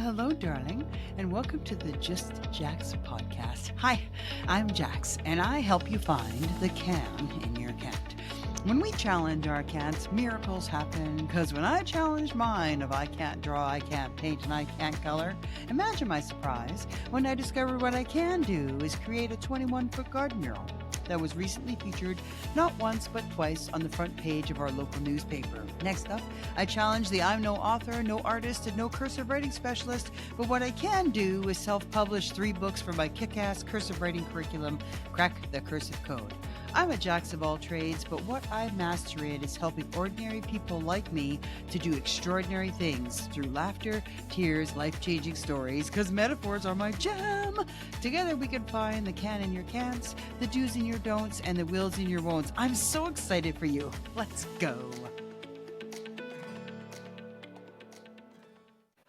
hello, darling, and welcome to the Just Jax podcast. Hi, I'm Jax, and I help you find the can in your cat. When we challenge our cats, miracles happen, because when I challenge mine of I can't draw, I can't paint, and I can't color, imagine my surprise when I discovered what I can do is create a 21-foot garden mural that was recently featured not once but twice on the front page of our local newspaper. Next up, I challenge the I'm no author, no artist, and no cursive writing specialist, but what I can do is self-publish 3 books for my kick-ass cursive writing curriculum, Crack the Cursive Code. I'm a jack of all trades, but what I master in is helping ordinary people like me to do extraordinary things through laughter, tears, life-changing stories, because metaphors are my jam. Together we can find the can in your can'ts, the do's in your don'ts, and the wills in your won'ts. I'm so excited for you. Let's go.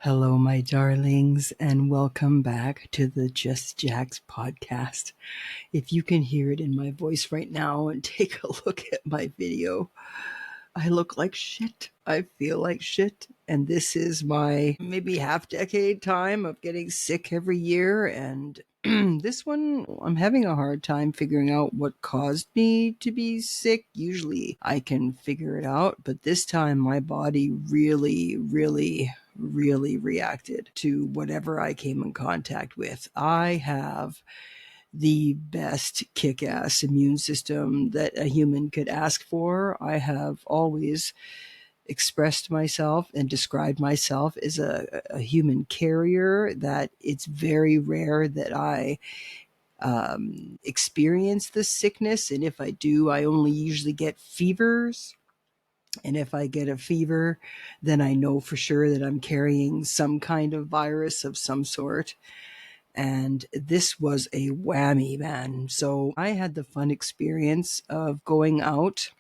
Hello, my darlings, and welcome back to the Just Jax podcast. If you can hear it in my voice right now and take a look at my video, I look like shit. I feel like shit. And this is my maybe half-decade time of getting sick every year. And this one, I'm having a hard time figuring out what caused me to be sick. Usually I can figure it out, but this time my body really reacted to whatever I came in contact with. I have the best kick-ass immune system that a human could ask for. I have always expressed myself and described myself as a human carrier, that it's very rare that I experience this sickness. And if I do, I only usually get fevers. And if I get a fever, then I know for sure that I'm carrying some kind of virus of some sort. And this was a whammy, man. So I had the fun experience of going out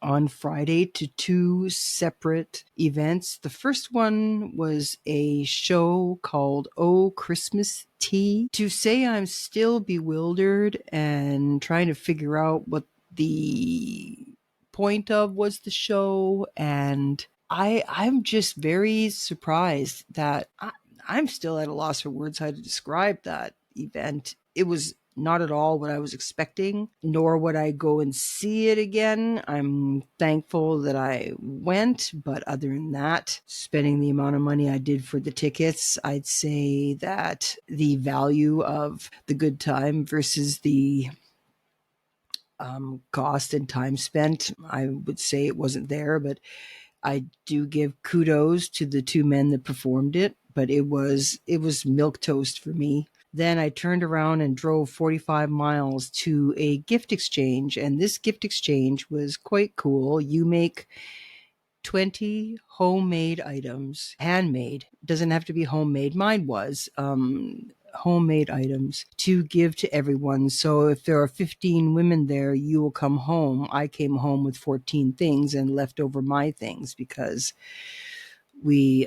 on Friday to 2 separate events. The first one was a show called Oh Christmas Tea. To say I'm still bewildered and trying to figure out what the point of was the show, and I'm just very surprised that I'm still at a loss for words how to describe that event. It was not at all what I was expecting, nor would I go and see it again. I'm thankful that I went, but other than that, spending the amount of money I did for the tickets, I'd say that the value of the good time versus the cost and time spent, I would say it wasn't there, but I do give kudos to the 2 men that performed it, but it was milquetoast for me. Then I turned around and drove 45 miles to a gift exchange, and this gift exchange was quite cool. You make 20 homemade items, handmade, doesn't have to be homemade. Mine was homemade items to give to everyone. So if there are 15 women there, you will come home. I came home with 14 things and left over my things because we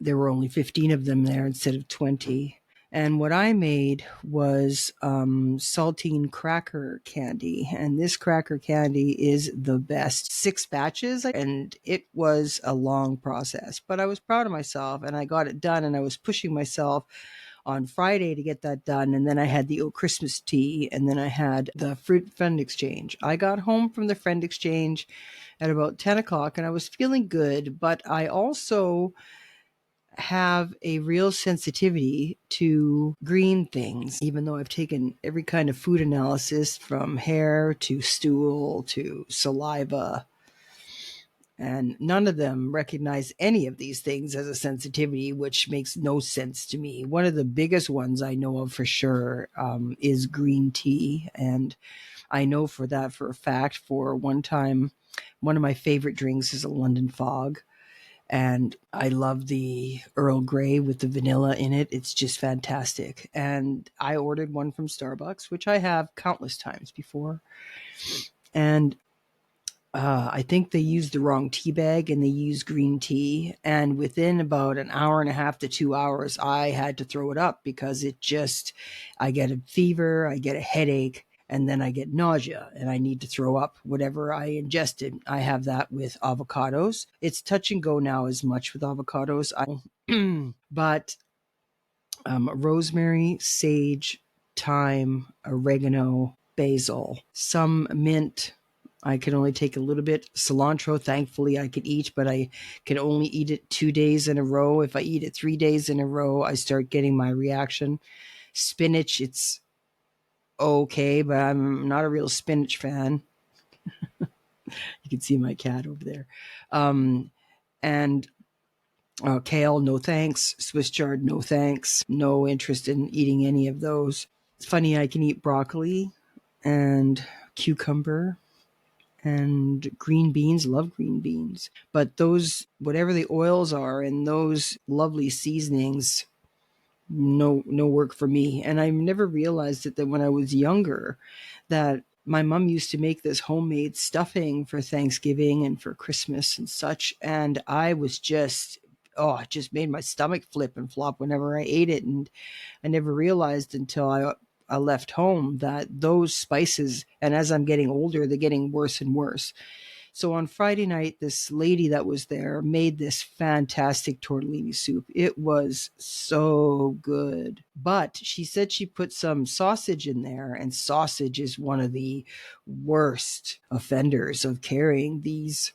there were only 15 of them there instead of 20. And what I made was saltine cracker candy. And this cracker candy is the best. 6 batches, and it was a long process. But I was proud of myself, and I got it done, and I was pushing myself on Friday to get that done. And then I had the Christmas tea, and then I had the friend exchange. I got home from the friend exchange at about 10 o'clock, and I was feeling good, but I also have a real sensitivity to green things, even though I've taken every kind of food analysis from hair to stool to saliva, and none of them recognize any of these things as a sensitivity, which makes no sense to me. One of the biggest ones I know of for sure is green tea, and I know for a fact. For one time, one of my favorite drinks is a London Fog. And I love the Earl Grey with the vanilla in it. It's just fantastic. And I ordered one from Starbucks, which I have countless times before. And I think they used the wrong tea bag and they used green tea. And within about an hour and a half to 2 hours, I had to throw it up because I get a fever, I get a headache. and then I get nausea and I need to throw up whatever I ingested. I have that with avocados. It's touch and go now as much with avocados. But rosemary, sage, thyme, oregano, basil, some mint. I can only take a little bit. Cilantro, thankfully, I could eat, but I can only eat it 2 days in a row. If I eat it 3 days in a row, I start getting my reaction. Spinach, it's okay, but I'm not a real spinach fan. You can see my cat over there. And kale, no thanks. Swiss chard, no thanks. No interest in eating any of those. It's funny, I can eat broccoli and cucumber and green beans. Love green beans. But those, whatever the oils are and those lovely seasonings, no work for me. And I never realized it that when I was younger, that my mom used to make this homemade stuffing for Thanksgiving and for Christmas and such. And I was just, it just made my stomach flip and flop whenever I ate it. And I never realized until I left home that those spices, and as I'm getting older, they're getting worse and worse. So on Friday night, this lady that was there made this fantastic tortellini soup. It was so good. But she said she put some sausage in there, and sausage is one of the worst offenders of carrying these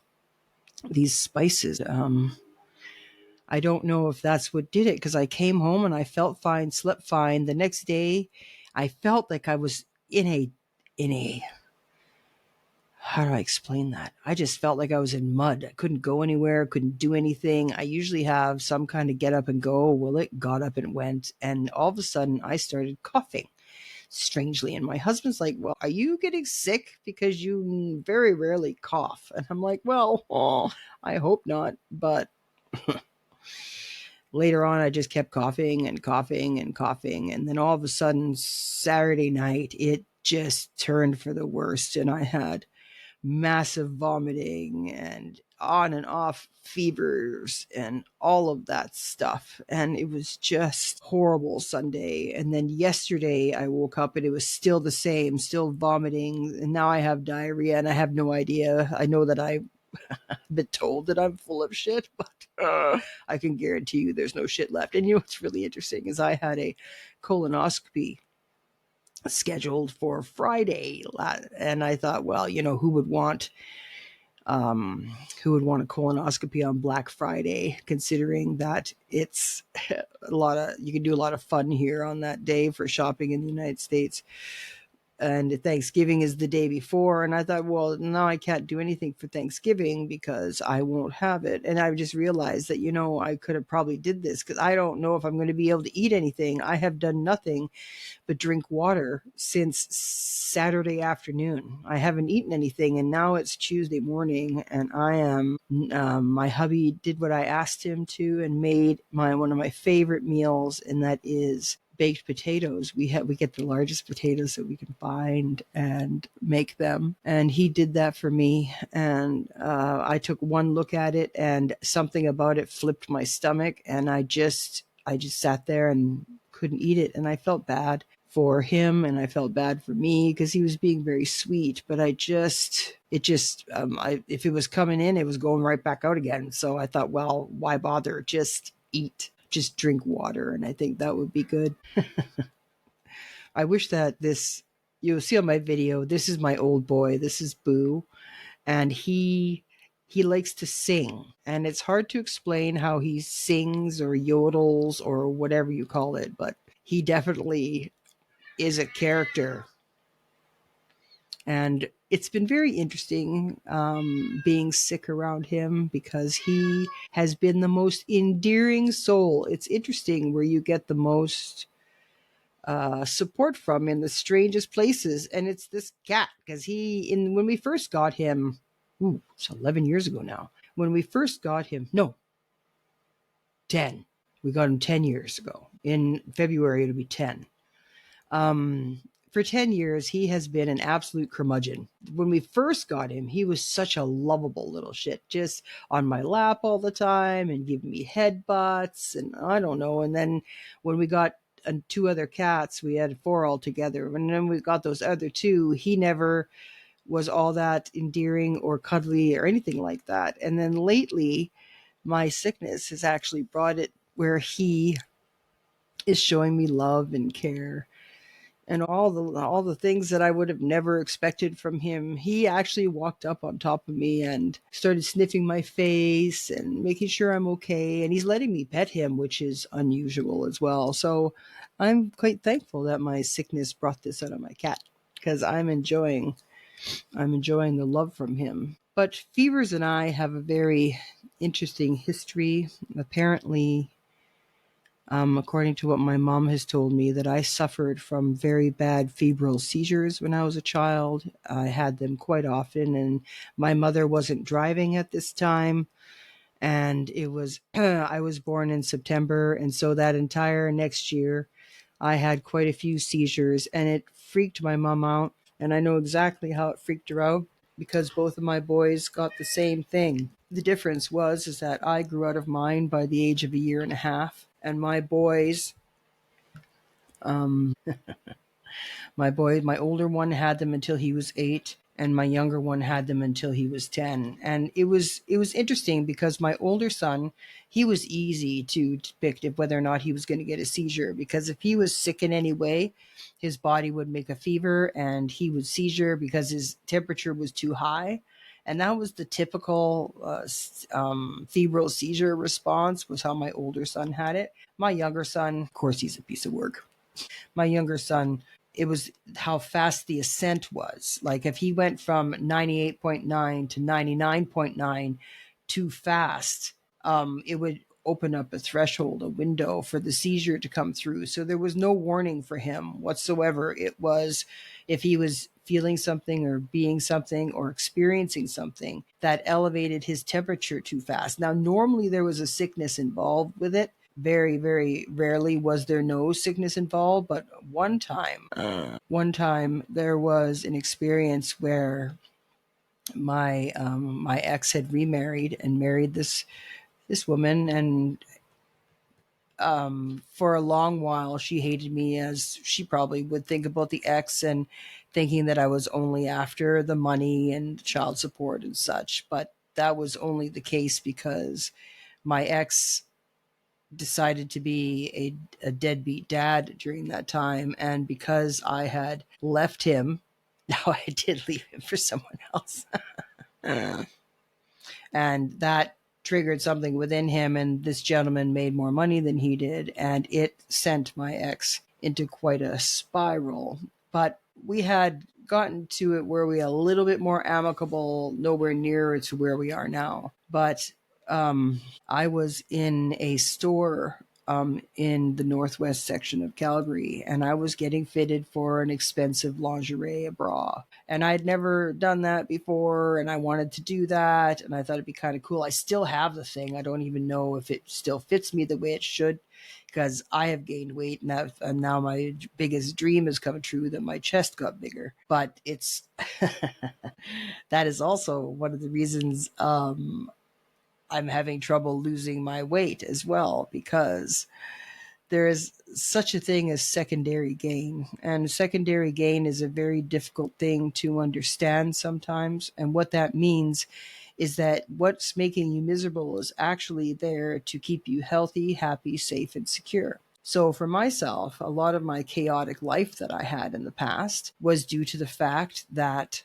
spices. I don't know if that's what did it, because I came home and I felt fine, slept fine. The next day, I felt like I was in a how do I explain that? I just felt like I was in mud. I couldn't go anywhere, couldn't do anything. I usually have some kind of get up and go. Well, it got up and went. And all of a sudden, I started coughing strangely. And my husband's like, well, are you getting sick? Because you very rarely cough. And I'm like, well, I hope not. But later on, I just kept coughing and coughing and coughing. And then all of a sudden, Saturday night, it just turned for the worst. And I had massive vomiting and on and off fevers and all of that stuff. And it was just horrible Sunday. And then yesterday I woke up and it was still the same, still vomiting. And now I have diarrhea and I have no idea. I know that I've been told that I'm full of shit, but I can guarantee you there's no shit left. And you know what's really interesting is I had a colonoscopy scheduled for Friday, and I thought, well, who would want a colonoscopy on Black Friday, considering that it's you can do a lot of fun here on that day for shopping in the United States. And Thanksgiving is the day before. And I thought, well, no, I can't do anything for Thanksgiving because I won't have it. And I just realized that, I could have probably did this because I don't know if I'm going to be able to eat anything. I have done nothing but drink water since Saturday afternoon. I haven't eaten anything. And now it's Tuesday morning and my hubby did what I asked him to and made one of my favorite meals. And that is baked potatoes. We get the largest potatoes that we can find and make them. And he did that for me. And I took one look at it and something about it flipped my stomach. And I just sat there and couldn't eat it. And I felt bad for him and I felt bad for me because he was being very sweet. But if it was coming in, it was going right back out again. So I thought, well, why bother? Just eat. Just drink water, and I think that would be good. I wish that you'll see on my video, this is my old boy. This is Boo, and he likes to sing, and it's hard to explain how he sings or yodels or whatever you call it, but he definitely is a character. And it's been very interesting being sick around him because he has been the most endearing soul. It's interesting where you get the most support from in the strangest places. And it's this cat because when we first got him, it's 11 years ago now. When we first got him, 10. We got him 10 years ago. In February, it'll be 10. For 10 years, he has been an absolute curmudgeon. When we first got him, he was such a lovable little shit, just on my lap all the time and giving me headbutts and I don't know. And then when we got two other cats. We had four altogether. And then we got those other two. He never was all that endearing or cuddly or anything like that. And then lately, my sickness has actually brought it where he is showing me love and care and all the things that I would have never expected from him. He actually walked up on top of me and started sniffing my face and making sure I'm okay. And he's letting me pet him, which is unusual as well. So I'm quite thankful that my sickness brought this out of my cat because I'm enjoying the love from him. But fevers and I have a very interesting history. Apparently, according to what my mom has told me, that I suffered from very bad febrile seizures when I was a child. I had them quite often, and my mother wasn't driving at this time. And it was, I was born in September. And so that entire next year, I had quite a few seizures, and it freaked my mom out. And I know exactly how it freaked her out because both of my boys got the same thing. The difference was is that I grew out of mine by the age of a year and a half, and my older one had them until he was 8, and my younger one had them until he was 10. And it was interesting because my older son, he was easy to depict if whether or not he was going to get a seizure, because if he was sick in any way, his body would make a fever and he would seizure because his temperature was too high. And that was the typical febrile seizure response, was how my older son had it. My younger son, of course, he's a piece of work. My younger son, it was how fast the ascent was. Like if he went from 98.9 to 99.9 too fast, it would open up a threshold, a window for the seizure to come through. So there was no warning for him whatsoever. It was if he was feeling something or being something or experiencing something that elevated his temperature too fast. Now, normally there was a sickness involved with it. Very, very rarely was there no sickness involved, but one time there was an experience where my ex had remarried and married this woman, and for a long while she hated me, as she probably would think about the ex, and thinking that I was only after the money and child support and such. But that was only the case because my ex decided to be a deadbeat dad during that time. And because I had left him, now I did leave him for someone else. And that triggered something within him. And this gentleman made more money than he did. And it sent my ex into quite a spiral. But we had gotten to it where we were a little bit more amicable, nowhere near to where we are now. But I was in a store in the northwest section of Calgary, and I was getting fitted for an expensive lingerie, a bra. And I'd never done that before, and I wanted to do that, and I thought it'd be kind of cool. I still have the thing. I don't even know if it still fits me the way it should, because I have gained weight, and now my biggest dream has come true, that my chest got bigger. But it's that is also one of the reasons I'm having trouble losing my weight as well, because there is such a thing as secondary gain. And secondary gain is a very difficult thing to understand sometimes. And what that means is that what's making you miserable is actually there to keep you healthy, happy, safe, and secure. So for myself, a lot of my chaotic life that I had in the past was due to the fact that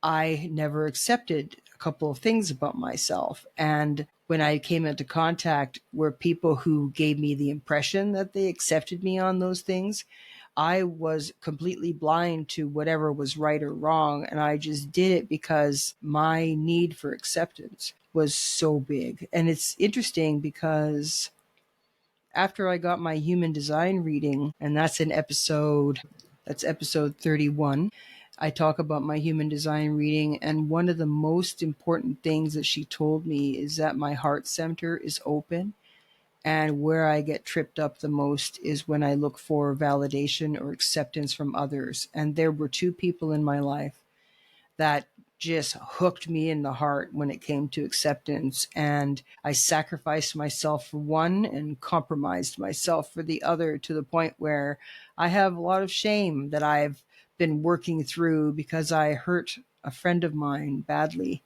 I never accepted a couple of things about myself. And when I came into contact were people who gave me the impression that they accepted me on those things, I was completely blind to whatever was right or wrong. And I just did it because my need for acceptance was so big. And it's interesting because after I got my human design reading, and that's episode 31, I talk about my human design reading, and one of the most important things that she told me is that my heart center is open, and where I get tripped up the most is when I look for validation or acceptance from others. And there were two people in my life that just hooked me in the heart when it came to acceptance. And I sacrificed myself for one and compromised myself for the other, to the point where I have a lot of shame that I've been working through because I hurt a friend of mine badly.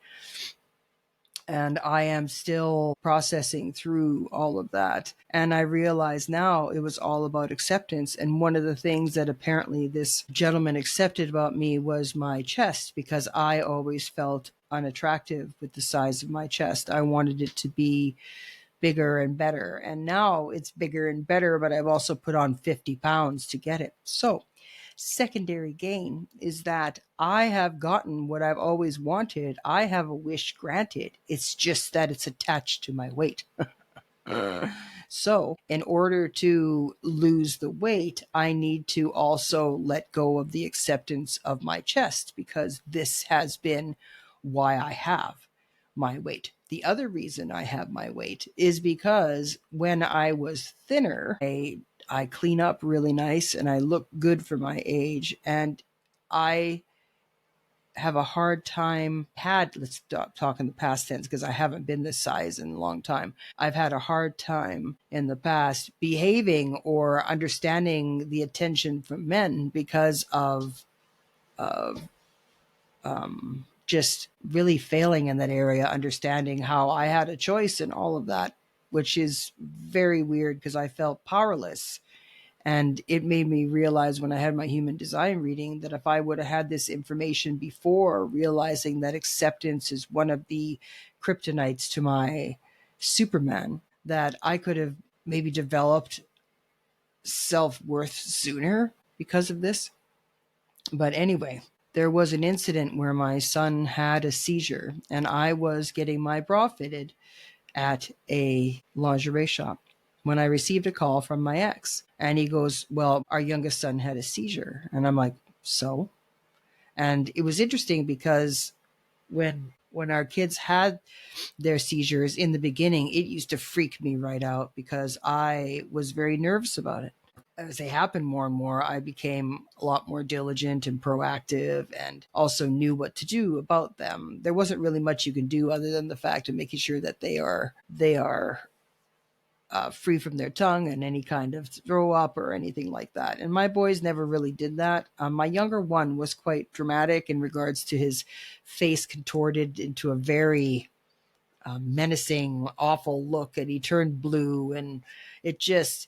And I am still processing through all of that. And I realize now it was all about acceptance. And one of the things that apparently this gentleman accepted about me was my chest, because I always felt unattractive with the size of my chest. I wanted it to be bigger and better. And now it's bigger and better, but I've also put on 50 pounds to get it. So, secondary gain is that I have gotten what I've always wanted. I have a wish granted. It's just that it's attached to my weight. So, in order to lose the weight, I need to also let go of the acceptance of my chest, because this has been why I have my weight. The other reason I have my weight is because when I was thinner, I clean up really nice and I look good for my age. And I have a hard time let's stop talking the past tense, because I haven't been this size in a long time. I've had a hard time in the past behaving or understanding the attention from men because of just really failing in that area, understanding how I had a choice and all of that, which is very weird because I felt powerless. And it made me realize when I had my human design reading that if I would have had this information before, realizing that acceptance is one of the kryptonites to my Superman, that I could have maybe developed self-worth sooner because of this. But anyway, there was an incident where my son had a seizure and I was getting my bra fitted at a lingerie shop when I received a call from my ex. And he goes, well, our youngest son had a seizure. And I'm like, so? And it was interesting because when our kids had their seizures in the beginning, it used to freak me right out because I was very nervous about it. As they happened more and more, I became a lot more diligent and proactive and also knew what to do about them. There wasn't really much you can do other than the fact of making sure that they are free from their tongue and any kind of throw up or anything like that. And my boys never really did that. My younger one was quite dramatic in regards to his face contorted into a very menacing, awful look, and he turned blue, and it just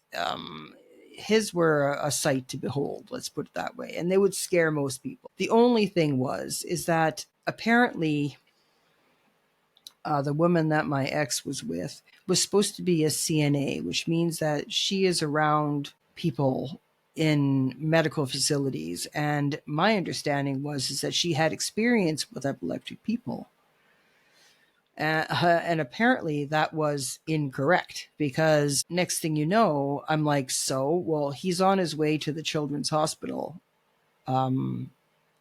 his were a sight to behold, let's put it that way, and they would scare most people. The only thing is that apparently the woman that my ex was with was supposed to be a CNA, which means that she is around people in medical facilities. And my understanding is that she had experience with epileptic people. And apparently that was incorrect, because next thing you know, I'm like, well, he's on his way to the children's hospital. And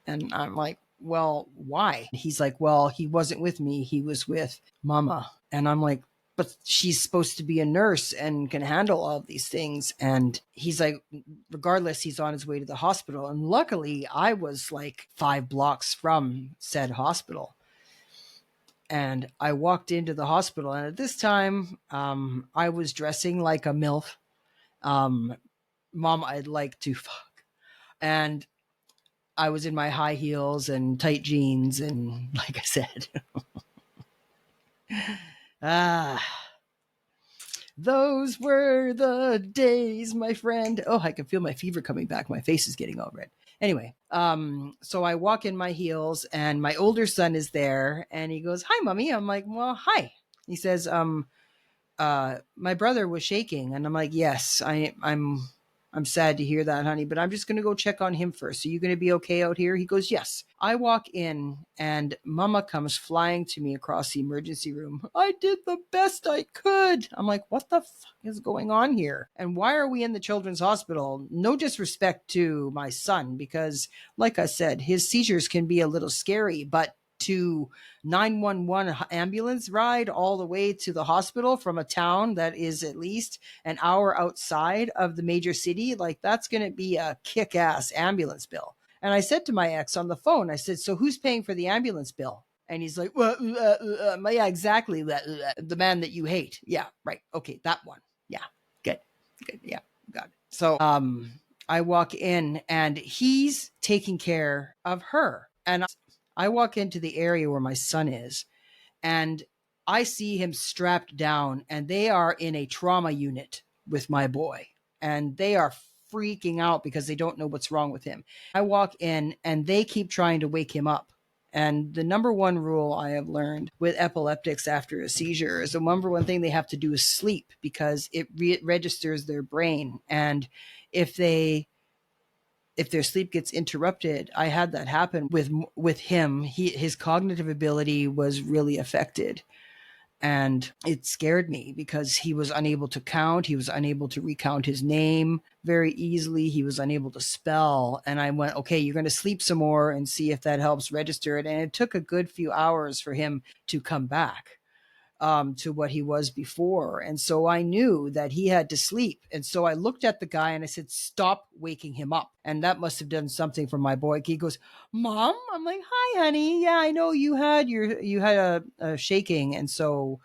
I'm like, well, why? He's like, well, he wasn't with me. He was with mama. And I'm like, but she's supposed to be a nurse and can handle all of these things. And he's like, regardless, he's on his way to the hospital. And luckily I was like 5 blocks from said hospital. And I walked into the hospital, and at this time, I was dressing like a MILF. Mom, I'd like to fuck. And I was in my high heels and tight jeans, and like I said, those were the days, my friend. Oh, I can feel my fever coming back. My face is getting all red. Anyway, so I walk in my heels, and my older son is there, and he goes, "Hi, mommy." I'm like, "Well, hi." He says, my brother was shaking, and I'm like, "Yes, I'm sad to hear that, honey, but I'm just going to go check on him first. Are you going to be okay out here?" He goes, "Yes." I walk in, and mama comes flying to me across the emergency room. "I did the best I could." I'm like, what the fuck is going on here? And why are we in the children's hospital? No disrespect to my son, because like I said, his seizures can be a little scary, but to 911 ambulance ride all the way to the hospital from a town that is at least an hour outside of the major city, like that's going to be a kick-ass ambulance bill. And I said to my ex on the phone, I said, so who's paying for the ambulance bill? And he's like, well, yeah, exactly. The man that you hate. Yeah, right. Okay, that one. Yeah, good. Yeah, got it. So I walk in and he's taking care of her. And I walk into the area where my son is, and I see him strapped down, and they are in a trauma unit with my boy, and they are freaking out because they don't know what's wrong with him. I walk in and they keep trying to wake him up. And the number one rule I have learned with epileptics after a seizure is the number one thing they have to do is sleep, because it registers their brain. And if their sleep gets interrupted, I had that happen with him. His cognitive ability was really affected. And it scared me because he was unable to count. He was unable to recount his name very easily. He was unable to spell. And I went, okay, you're going to sleep some more and see if that helps register it. And it took a good few hours for him to come back to what he was before. And so I knew that he had to sleep. And so I looked at the guy and I said, stop waking him up. And that must have done something for my boy. He goes, Mom? I'm like, hi, honey. Yeah, I know you had a shaking. And so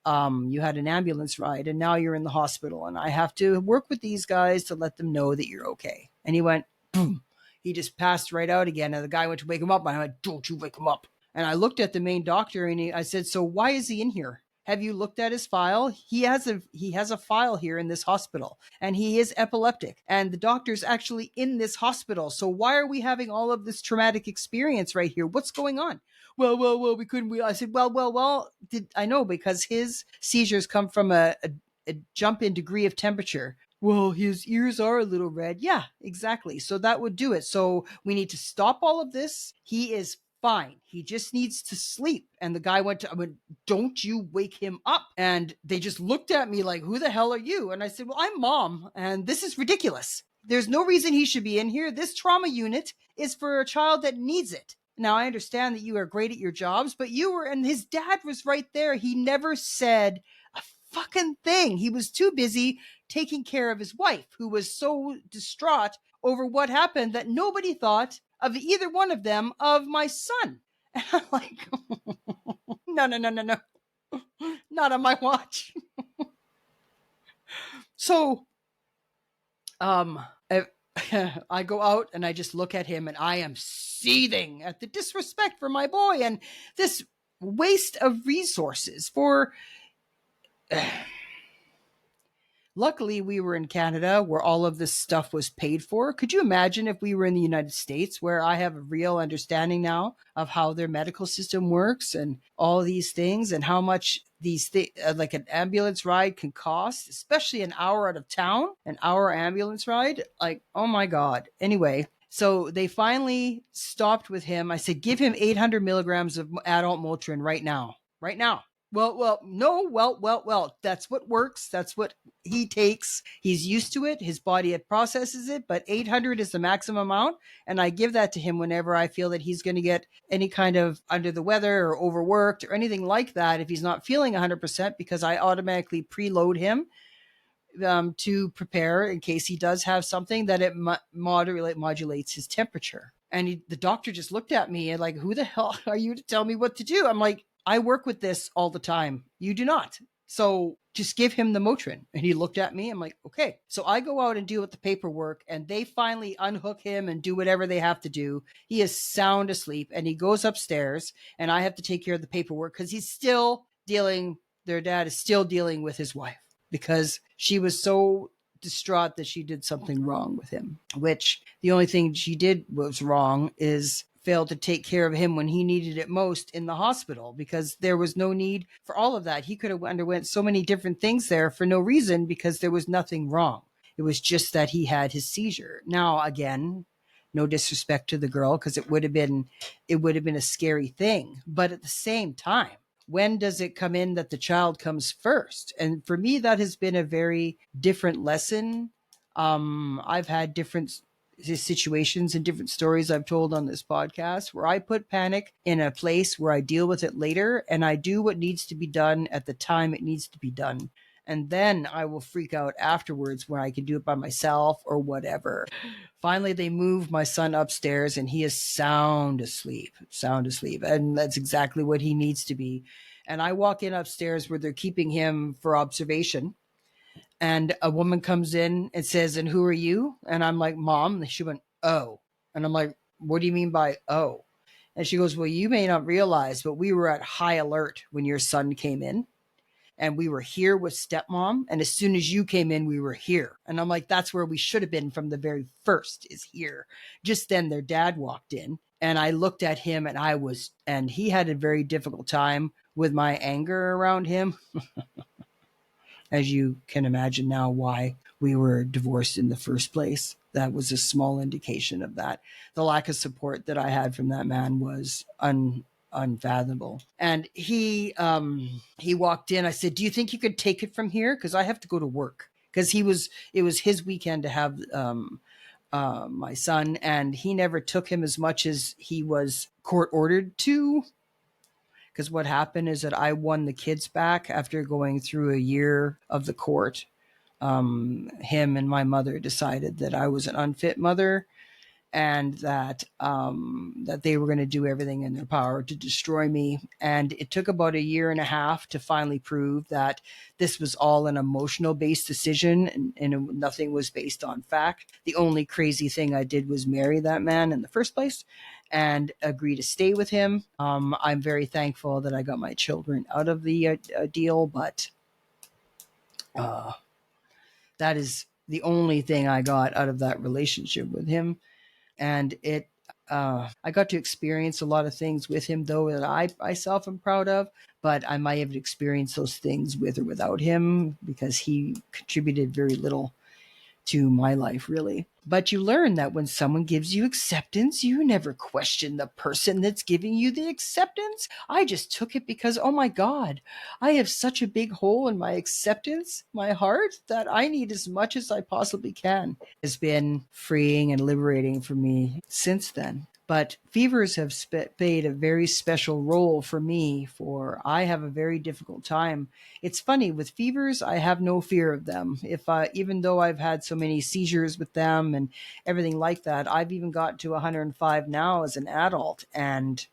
you had an ambulance ride and now you're in the hospital. And I have to work with these guys to let them know that you're okay. And he went, boom. He just passed right out again. And the guy went to wake him up. And I went, don't you wake him up. And I looked at the main doctor and I said, so why is he in here? Have you looked at his file? He has a file here in this hospital, and he is epileptic, and the doctor's actually in this hospital. So why are we having all of this traumatic experience right here? What's going on? Well, we couldn't. I said, well, I know, because his seizures come from a jump in degree of temperature. Well, his ears are a little red. Yeah, exactly. So that would do it. So we need to stop all of this. He is fine. He just needs to sleep. And the guy went, don't you wake him up. And they just looked at me like, who the hell are you? And I said, well, I'm Mom, and this is ridiculous. There's no reason he should be in here. This trauma unit is for a child that needs it. Now, I understand that you are great at your jobs, but and his dad was right there. He never said a fucking thing. He was too busy taking care of his wife, who was so distraught over what happened that nobody thought of either one of them of my son. And I'm like, no, not on my watch. So I go out and I just look at him, and I am seething at the disrespect for my boy and this waste of resources for luckily, we were in Canada where all of this stuff was paid for. Could you imagine if we were in the United States, where I have a real understanding now of how their medical system works and all these things, and how much these things, like an ambulance ride, can cost, especially an hour out of town, an hour ambulance ride? Like, oh my God. Anyway, so they finally stopped with him. I said, give him 800 milligrams of adult Motrin right now. Well, that's what works. That's what he takes. He's used to it. His body processes it, but 800 is the maximum amount. And I give that to him whenever I feel that he's going to get any kind of under the weather or overworked or anything like that. If he's not feeling 100%, because I automatically preload him to prepare in case he does have something, that it modulates his temperature. And the doctor just looked at me and like, who the hell are you to tell me what to do? I'm like, I work with this all the time. You do not. So just give him the Motrin. And he looked at me. I'm like, okay. So I go out and deal with the paperwork, and they finally unhook him and do whatever they have to do. He is sound asleep, and he goes upstairs, and I have to take care of the paperwork because their dad is still dealing with his wife, because she was so distraught that she did something wrong with him, which the only thing she did was wrong is failed to take care of him when he needed it most in the hospital, because there was no need for all of that. He could have underwent so many different things there for no reason, because there was nothing wrong. It was just that he had his seizure. Now, again, no disrespect to the girl, because it would have been a scary thing. But at the same time, when does it come in that the child comes first? And for me, that has been a very different lesson. I've had different situations and different stories I've told on this podcast where I put panic in a place where I deal with it later, and I do what needs to be done at the time it needs to be done. And then I will freak out afterwards when I can do it by myself or whatever. Finally, they moved my son upstairs and he is sound asleep, sound asleep. And that's exactly what he needs to be. And I walk in upstairs where they're keeping him for observation. And a woman comes in and says, "And who are you?" And I'm like, "Mom." And she went, "Oh." And I'm like, "What do you mean by oh?" And she goes, "Well, you may not realize, but we were at high alert when your son came in. And we were here with stepmom. And as soon as you came in, we were here." And I'm like, "That's where we should have been from the very first, is here." Just then their dad walked in and I looked at him and he had a very difficult time with my anger around him. As you can imagine now why we were divorced in the first place. That was a small indication of that. The lack of support that I had from that man was unfathomable. And he walked in. I said, "Do you think you could take it from here? Because I have to go to work." Because it was his weekend to have my son, and he never took him as much as he was court ordered to. Because what happened is that I won the kids back after going through a year of the court. Him and my mother decided that I was an unfit mother, and that they were going to do everything in their power to destroy me. And it took about a year and a half to finally prove that this was all an emotional based decision, and nothing was based on fact. The only crazy thing I did was marry that man in the first place and agree to stay with him. I'm very thankful that I got my children out of the deal, but that is the only thing I got out of that relationship with him. And I got to experience a lot of things with him, though, that I myself am proud of, but I might have experienced those things with or without him, because he contributed very little to my life, really. But you learn that when someone gives you acceptance, you never question the person that's giving you the acceptance. I just took it because, oh my God, I have such a big hole in my acceptance, my heart, that I need as much as I possibly can. It's been freeing and liberating for me since then. But fevers have played a very special role for me, for I have a very difficult time. It's funny, with fevers, I have no fear of them. Even though I've had so many seizures with them and everything like that, I've even got to 105 now as an adult, and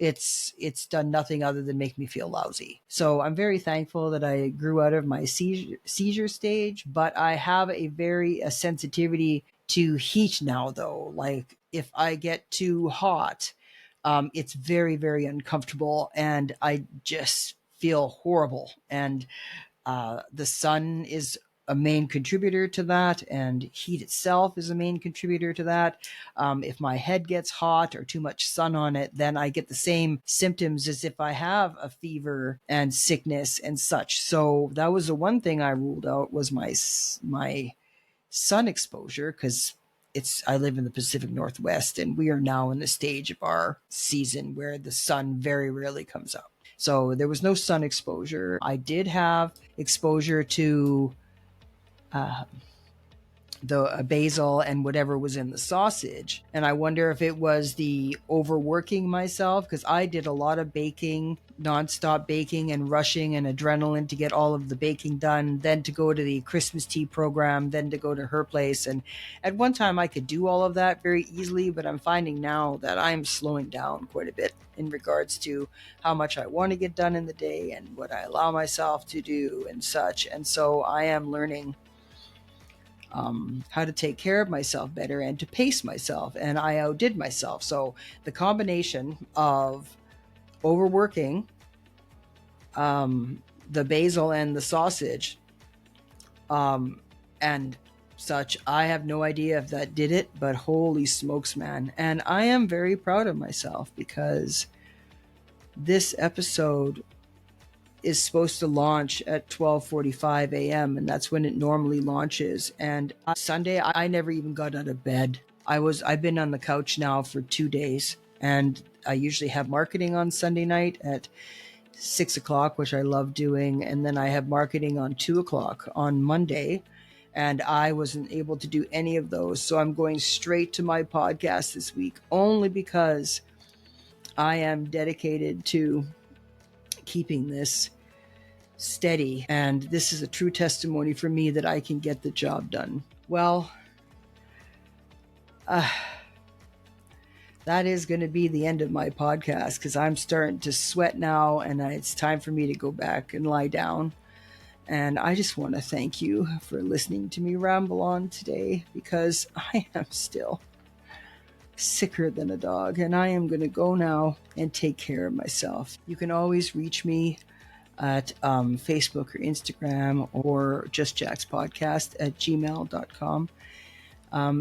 it's done nothing other than make me feel lousy. So I'm very thankful that I grew out of my seizure stage, but I have a sensitivity to heat now, though. Like, if I get too hot, it's very, very uncomfortable, and I just feel horrible. And the sun is a main contributor to that, and heat itself is a main contributor to that. If my head gets hot or too much sun on it, then I get the same symptoms as if I have a fever and sickness and such. So that was the one thing I ruled out, was my sun exposure, because I live in the Pacific Northwest, and we are now in the stage of our season where the sun very rarely comes up. So there was no sun exposure. I did have exposure to the basil and whatever was in the sausage. And I wonder if it was the overworking myself, because I did a lot of baking, nonstop baking and rushing and adrenaline to get all of the baking done, then to go to the Christmas tea program, then to go to her place. And at one time I could do all of that very easily, but I'm finding now that I'm slowing down quite a bit in regards to how much I want to get done in the day and what I allow myself to do and such. And so I am learning how to take care of myself better and to pace myself. And I outdid myself. So the combination of overworking, the basil and the sausage, and such, I have no idea if that did it, but holy smokes, man. And I am very proud of myself, because this episode is supposed to launch at 12:45 a.m. and that's when it normally launches. And Sunday, I never even got out of bed. I've been on the couch now for 2 days, and I usually have marketing on Sunday night at 6 o'clock, which I love doing. And then I have marketing on 2 o'clock on Monday, and I wasn't able to do any of those. So I'm going straight to my podcast this week, only because I am dedicated to keeping this steady. And this is a true testimony for me that I can get the job done. Well, that is going to be the end of my podcast because I'm starting to sweat now and it's time for me to go back and lie down. And I just want to thank you for listening to me ramble on today because I am still sicker than a dog and I am going to go now and take care of myself. You can always reach me at Facebook or Instagram or just Jack's podcast at gmail.com.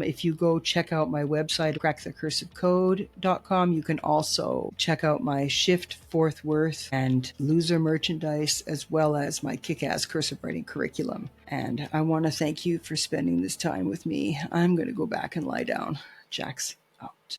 If you go check out my website, crackthecursive.code.com, you can also check out my Shift, Fourth Worth, and Loser merchandise, as well as my kick-ass cursive writing curriculum. And I want to thank you for spending this time with me. I'm going to go back and lie down. Jack's out.